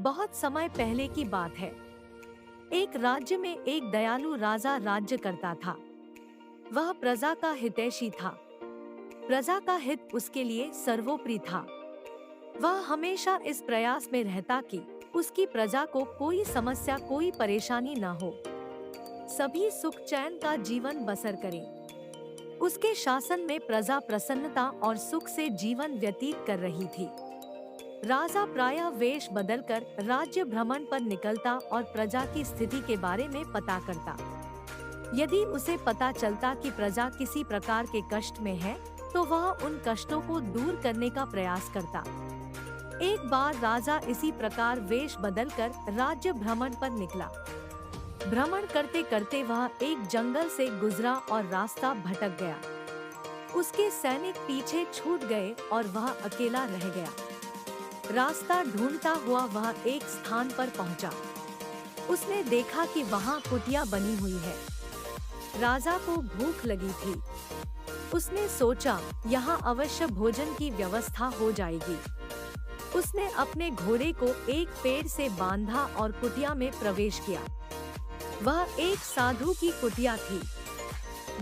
बहुत समय पहले की बात है। एक राज्य में एक दयालु राजा राज्य करता था। वह प्रजा का हितैषी था। प्रजा का हित उसके लिए सर्वोपरि था। वह हमेशा इस प्रयास में रहता कि उसकी प्रजा को कोई समस्या, कोई परेशानी न हो। सभी सुख चैन का जीवन बसर करें। उसके शासन में प्रजा प्रसन्नता और सुख से जीवन व्यतीत कर रही थी। राजा प्रायः वेश बदलकर राज्य भ्रमण पर निकलता और प्रजा की स्थिति के बारे में पता करता। यदि उसे पता चलता कि प्रजा किसी प्रकार के कष्ट में है, तो वह उन कष्टों को दूर करने का प्रयास करता। एक बार राजा इसी प्रकार वेश बदलकर राज्य भ्रमण पर निकला। भ्रमण करते करते वह एक जंगल से गुजरा और रास्ता भटक गया। उसके सैनिक पीछे छूट गए और वह अकेला रह गया। रास्ता ढूंढता हुआ वह एक स्थान पर पहुंचा। उसने देखा कि वहां कुटिया बनी हुई है। राजा को भूख लगी थी। उसने सोचा, यहाँ अवश्य भोजन की व्यवस्था हो जाएगी। उसने अपने घोड़े को एक पेड़ से बांधा और कुटिया में प्रवेश किया। वह एक साधु की कुटिया थी।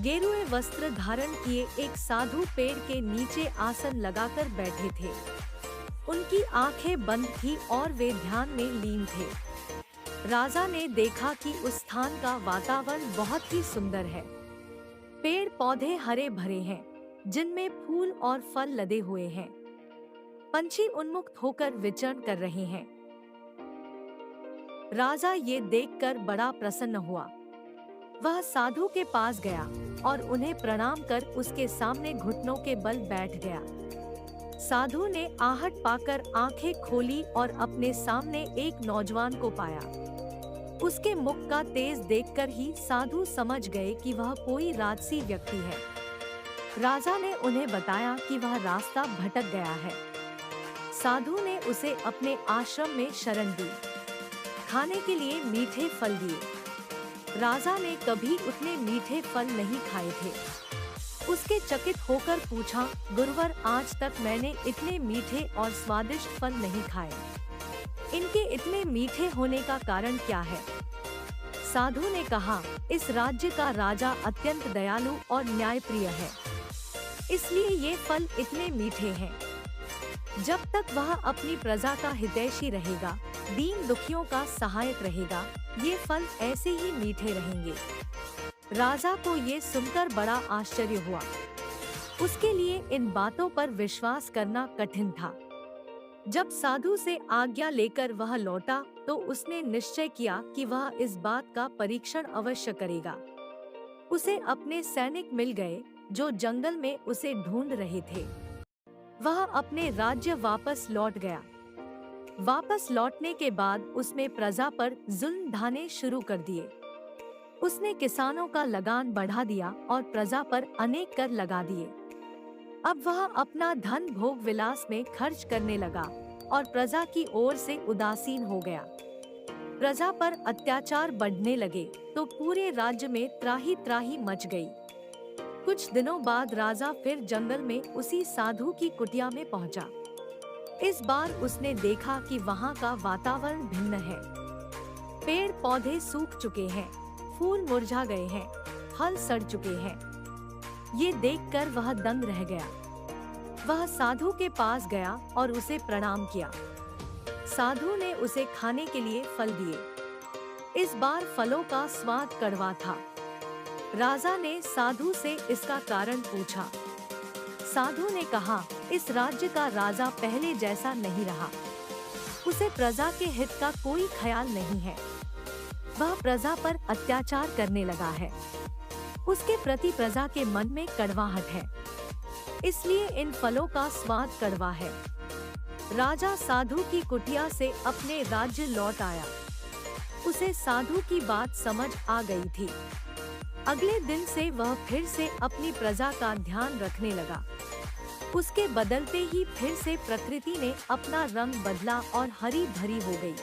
गेरुए वस्त्र धारण किए एक साधु पेड़ के नीचे आसन लगाकर बैठे थे। उनकी आंखें बंद थी और वे ध्यान में लीन थे। राजा ने देखा कि उस स्थान का वातावरण बहुत ही सुंदर है। पेड़ पौधे हरे भरे हैं, जिनमें फूल और फल लदे हुए हैं। पंछी उन्मुक्त होकर विचरण कर रहे हैं। राजा ये देखकर बड़ा प्रसन्न हुआ। वह साधु के पास गया और उन्हें प्रणाम कर उसके सामने घुटनों के बल बैठ गया। साधु ने आहट पाकर आंखें खोली और अपने सामने एक नौजवान को पाया। उसके मुख का तेज देखकर ही साधु समझ गए कि वह कोई राजसी व्यक्ति है। राजा ने उन्हें बताया कि वह रास्ता भटक गया है। साधु ने उसे अपने आश्रम में शरण दी। खाने के लिए मीठे फल दिए। राजा ने कभी उतने मीठे फल नहीं खाए थे। उसके चकित होकर पूछा, गुरुवर, आज तक मैंने इतने मीठे और स्वादिष्ट फल नहीं खाए। इनके इतने मीठे होने का कारण क्या है? साधु ने कहा, इस राज्य का राजा अत्यंत दयालु और न्यायप्रिय है, इसलिए ये फल इतने मीठे हैं। जब तक वह अपनी प्रजा का हितैषी रहेगा, दीन दुखियों का सहायक रहेगा, ये फल ऐसे ही मीठे रहेंगे। राजा को ये सुनकर बड़ा आश्चर्य हुआ। उसके लिए इन बातों पर विश्वास करना कठिन था। जब साधु से आज्ञा लेकर वह लौटा, तो उसने निश्चय किया कि वह इस बात का परीक्षण अवश्य करेगा। उसे अपने सैनिक मिल गए, जो जंगल में उसे ढूंढ रहे थे। वह अपने राज्य वापस लौट गया। वापस लौटने के बाद उसने प्रजा पर जुल्म ढाने शुरू कर दिए। उसने किसानों का लगान बढ़ा दिया और प्रजा पर अनेक कर लगा दिए। अब वह अपना धन भोग विलास में खर्च करने लगा और प्रजा की ओर से उदासीन हो गया। प्रजा पर अत्याचार बढ़ने लगे तो पूरे राज्य में त्राही त्राही मच गई। कुछ दिनों बाद राजा फिर जंगल में उसी साधु की कुटिया में पहुंचा। इस बार उसने देखा कि वहां का वातावरण भिन्न है। पेड़ पौधे सूख चुके हैं, फूल मुरझा गए हैं, फल सड़ चुके हैं। ये देखकर वह दंग रह गया। वह साधु के पास गया और उसे प्रणाम किया। साधु ने उसे खाने के लिए फल दिए। इस बार फलों का स्वाद कड़वा था। राजा ने साधु से इसका कारण पूछा। साधु ने कहा, इस राज्य का राजा पहले जैसा नहीं रहा। उसे प्रजा के हित का कोई ख्याल नहीं है। वह प्रजा पर अत्याचार करने लगा है। उसके प्रति प्रजा के मन में कड़वाहट है, इसलिए इन फलों का स्वाद कड़वा है। राजा साधु की कुटिया से अपने राज्य लौट आया। उसे साधु की बात समझ आ गई थी। अगले दिन से वह फिर से अपनी प्रजा का ध्यान रखने लगा। उसके बदलते ही फिर से प्रकृति ने अपना रंग बदला और हरी भरी हो गई।